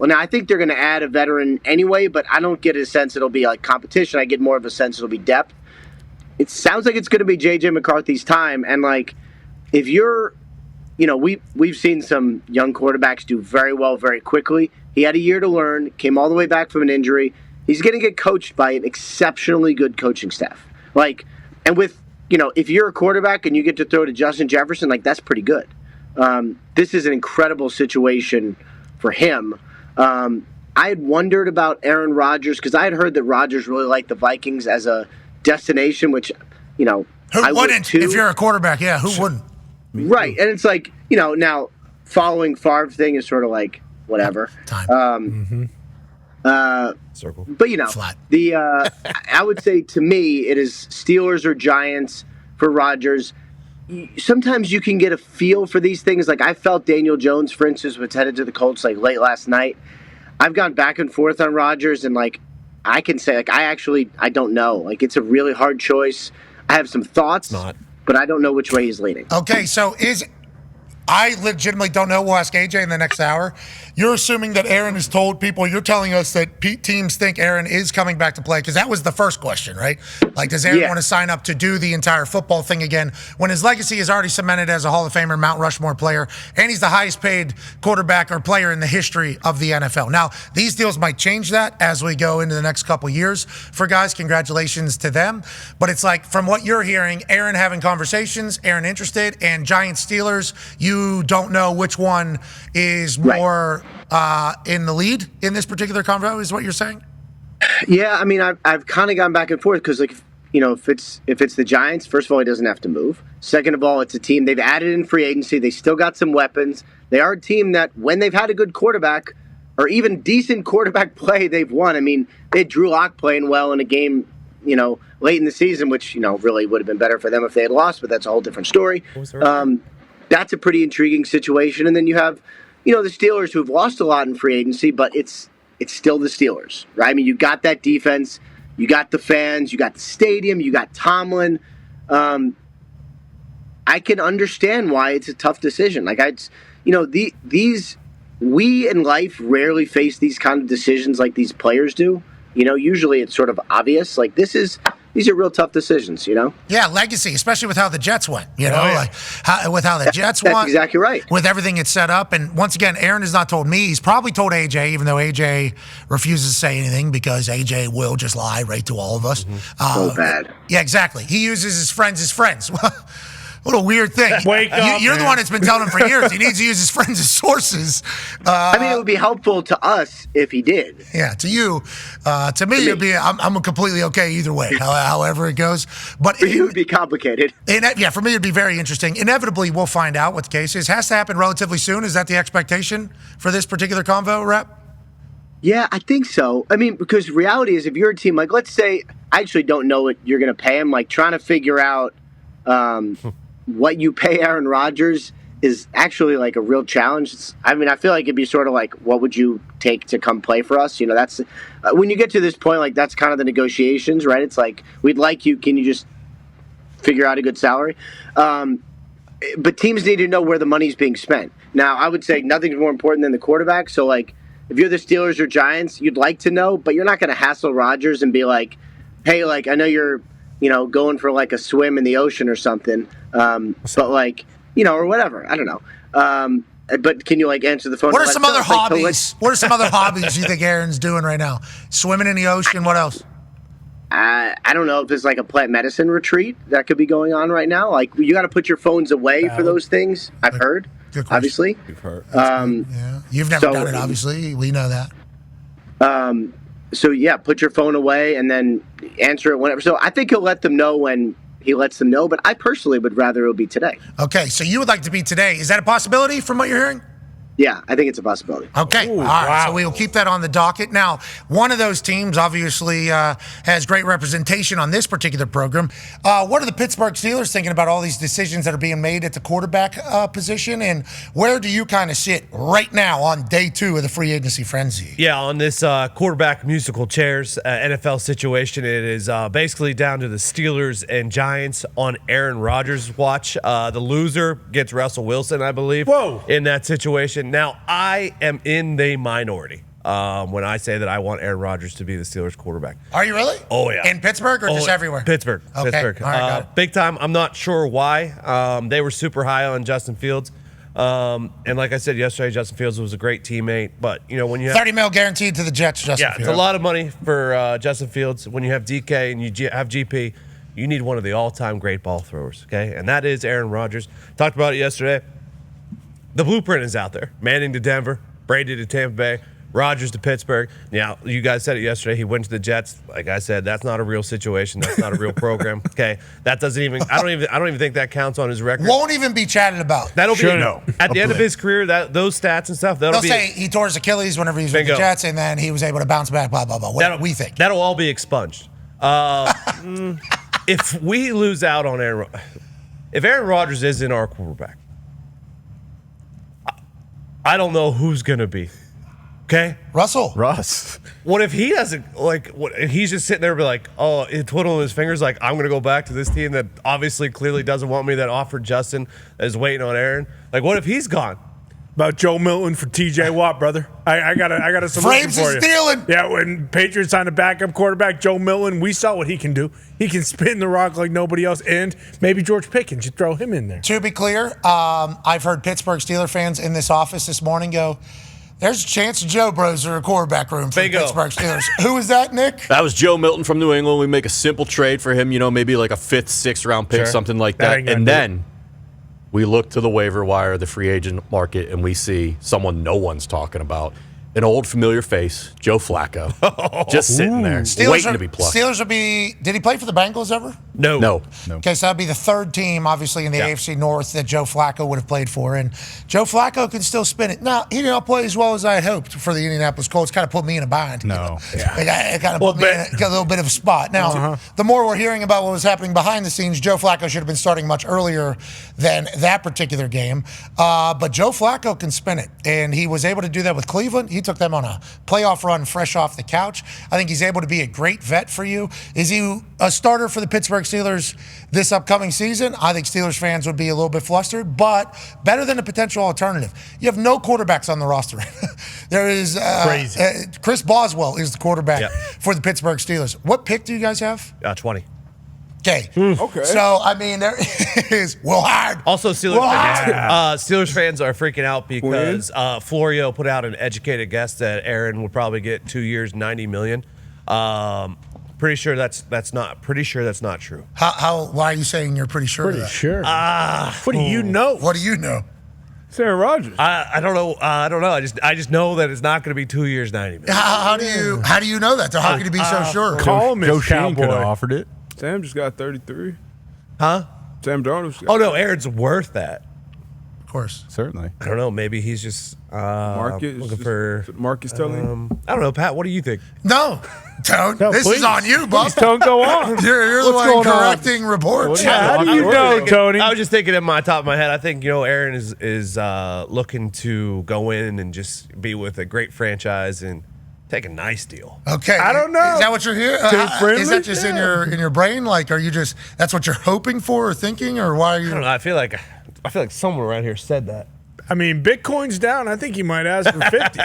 Well, now I think they're going to add a veteran anyway, but I don't get a sense it'll be like competition. I get more of a sense it'll be depth. It sounds like it's going to be J.J. McCarthy's time, and like if you're, we've seen some young quarterbacks do very well very quickly. He had a year to learn, came all the way back from an injury. He's going to get coached by an exceptionally good coaching staff. Like, and with, if you're a quarterback and you get to throw to Justin Jefferson, like that's pretty good. This is an incredible situation for him. I had wondered about Aaron Rodgers because I had heard that Rodgers really liked the Vikings as a destination, which, who I wouldn't if you're a quarterback? Yeah, who wouldn't? Right. And it's like, now following Favre thing is sort of like whatever. Time. Circle. But, Flat. I would say to me, it is Steelers or Giants for Rodgers. Sometimes you can get a feel for these things. Like I felt Daniel Jones, for instance, was headed to the Colts like late last night. I've gone back and forth on Rodgers, and like I can say, like I don't know. Like it's a really hard choice. I have some thoughts, but I don't know which way he's leaning. Okay, so I legitimately don't know. We'll ask AJ in the next hour. You're assuming that Aaron has told people. You're telling us that teams think Aaron is coming back to play because that was the first question, right? Like, does Aaron want to sign up to do the entire football thing again when his legacy is already cemented as a Hall of Famer, Mount Rushmore player, and he's the highest paid quarterback or player in the history of the NFL? Now, these deals might change that as we go into the next couple years for guys. Congratulations to them. But it's like, from what you're hearing, Aaron having conversations, Aaron interested, and Giants Steelers, you don't know which one is more in the lead in this particular convo, is what you're saying? Yeah, I mean, I've kind of gone back and forth because, like, if it's the Giants, first of all, he doesn't have to move. Second of all, it's a team they've added in free agency. They still got some weapons. They are a team that, when they've had a good quarterback or even decent quarterback play, they've won. I mean, they had Drew Lock playing well in a game, late in the season, which really would have been better for them if they had lost. But that's a whole different story. That's a pretty intriguing situation. And then you have, the Steelers, who've lost a lot in free agency, but it's still the Steelers, right? I mean, you got that defense, you got the fans, you got the stadium, you got Tomlin. I can understand why it's a tough decision. Like we in life rarely face these kind of decisions like these players do. Usually it's sort of obvious. Like these are real tough decisions, Yeah, legacy, especially with how the Jets went, with how the Jets won. That's exactly right. With everything it's set up. And once again, Aaron has not told me. He's probably told AJ, even though AJ refuses to say anything because AJ will just lie right to all of us. So bad. Yeah, exactly. He uses his friends as friends. What a weird thing. Wake up, You're the one that's been telling him for years. He needs to use his friends as sources. I mean, it would be helpful to us if he did. Yeah, to you. To me, it'd be. I'm completely okay either way, however it goes. But it would be complicated. For me, it'd be very interesting. Inevitably, we'll find out what the case is. Has to happen relatively soon. Is that the expectation for this particular convo, Rep? Yeah, I think so. I mean, because reality is, if you're a team, like, let's say, I actually don't know what you're going to pay him. Like, trying to figure out what you pay Aaron Rodgers is actually like a real challenge. I feel like it'd be sort of like, what would you take to come play for us? That's when you get to this point, like that's kind of the negotiations, right? It's like, we'd like you. Can you just figure out a good salary? But teams need to know where the money's being spent. Now, I would say nothing's more important than the quarterback. So like, if you're the Steelers or Giants, you'd like to know, but you're not going to hassle Rodgers and be like, hey, like, I know you're, going for like a swim in the ocean or something. But like, or whatever. I don't know. But can you like answer the phone? What are some other hobbies? What are some other hobbies you think Aaron's doing right now? Swimming in the ocean. What else? I don't know if there's like a plant medicine retreat that could be going on right now. Like, you got to put your phones away for those things. I've heard, obviously. You've heard. Yeah. You've never done it, obviously. We know that. So, yeah, put your phone away and then answer it whenever. So I think he'll let them know when he lets them know, but I personally would rather it would be today. Okay, so you would like to be today. Is that a possibility from what you're hearing? Yeah, I think it's a possibility. Okay, all right, so we will keep that on the docket. Now, one of those teams obviously has great representation on this particular program. What are the Pittsburgh Steelers thinking about all these decisions that are being made at the quarterback position, and where do you kind of sit right now on day 2 of the free agency frenzy? Yeah, on this quarterback musical chairs NFL situation, it is basically down to the Steelers and Giants on Aaron Rodgers' watch. The loser gets Russell Wilson, I believe, in that situation. Now, I am in the minority. when I say that I want Aaron Rodgers to be the Steelers quarterback. Are you really? Oh, yeah. In Pittsburgh or just everywhere? Pittsburgh. Okay. Pittsburgh. All right, got it. Big time. I'm not sure why. They were super high on Justin Fields. And like I said yesterday, Justin Fields was a great teammate. But, when you have $30 million guaranteed to the Jets, Justin Yeah, Fields. it's a lot of money for Justin Fields. When you have DK and you have GP, you need one of the all-time great ball throwers, okay? And that is Aaron Rodgers. Talked about it yesterday. The blueprint is out there. Manning to Denver, Brady to Tampa Bay, Rodgers to Pittsburgh. Now, you guys said it yesterday. He went to the Jets. Like I said, that's not a real situation. That's not a real program. Okay, that doesn't even. I don't even think that counts on his record. Won't even be chatted about. That'll be at the end of his career. Those stats and stuff. They'll say he tore his Achilles whenever he was with the Jets, and then he was able to bounce back. Blah blah blah. What we think. That'll all be expunged. If we lose out on if Aaron Rodgers isn't our quarterback, I don't know who's gonna be. Okay, Russ. What if he doesn't he's just sitting there, be like, twiddling his fingers, like I'm gonna go back to this team that obviously clearly doesn't want me, that offered Justin, that is waiting on Aaron. Like, what if he's gone? About Joe Milton for TJ Watt, brother. I got a solution Frames for is you. stealing. Yeah, when Patriots signed a backup quarterback, Joe Milton, we saw what he can do. He can spin the rock like nobody else, and maybe George Pickens, you throw him in there. To be clear, I've heard Pittsburgh Steelers fans in this office this morning go, there's a chance Joe Bros are a quarterback room for the Pittsburgh Steelers. Who was that, Nick? That was Joe Milton from New England. We make a simple trade for him, maybe like a 5th, 6th round pick, something like that. And then we look to the waiver wire, the free agent market, and we see someone no one's talking about. An old familiar face, Joe Flacco, just sitting there, waiting to be plucked. Steelers would be. Did he play for the Bengals ever? No. Okay, so that'd be the third team, obviously, in the AFC North that Joe Flacco would have played for. And Joe Flacco can still spin it. Now, he did not play as well as I had hoped for the Indianapolis Colts. Kind of put me in a bind. It kind of put me in a little bit of a spot. Now, the more we're hearing about what was happening behind the scenes, Joe Flacco should have been starting much earlier than that particular game. But Joe Flacco can spin it. And he was able to do that with Cleveland. He took them on a playoff run fresh off the couch. I think he's able to be a great vet for you. Is he a starter for the Pittsburgh Steelers this upcoming season? I think Steelers fans would be a little bit flustered, but better than a potential alternative. You have no quarterbacks on the roster. There is crazy. Chris Boswell is the quarterback for the Pittsburgh Steelers. What pick do you guys have? 20. Okay. So, I mean, there is Will Hard. Also, Steelers fans are freaking out because Florio put out an educated guess that Aaron would probably get 2 years, $90 million. Pretty sure that's not true. Why are you saying you're pretty sure? Pretty sure. What do you know? What do you know? It's Aaron Rodgers. I don't know. I don't know. I just know that it's not going to be 2 years, $90 million. How do you know that? How can you be so sure? Call him Joe Shane could have offered it. Sam just got 33. Huh? Sam Darnold. Oh no, Aaron's worth that. Of course, certainly. I don't know. Maybe he's just looking for Marcus telling. I don't know, Pat. What do you think? No, don't. This is on you, Bob. Don't go on. You're the one correcting reports. How do you know, Tony? I was just thinking in my top of my head. I think Aaron is looking to go in and just be with a great franchise and take a nice deal. Okay. I don't know. Is that what you're hearing? Is that just in your brain? Like, are you just that's what you're hoping for or thinking, or why are you? I don't know. I feel like someone around here said that. I mean, Bitcoin's down. I think he might ask for 50.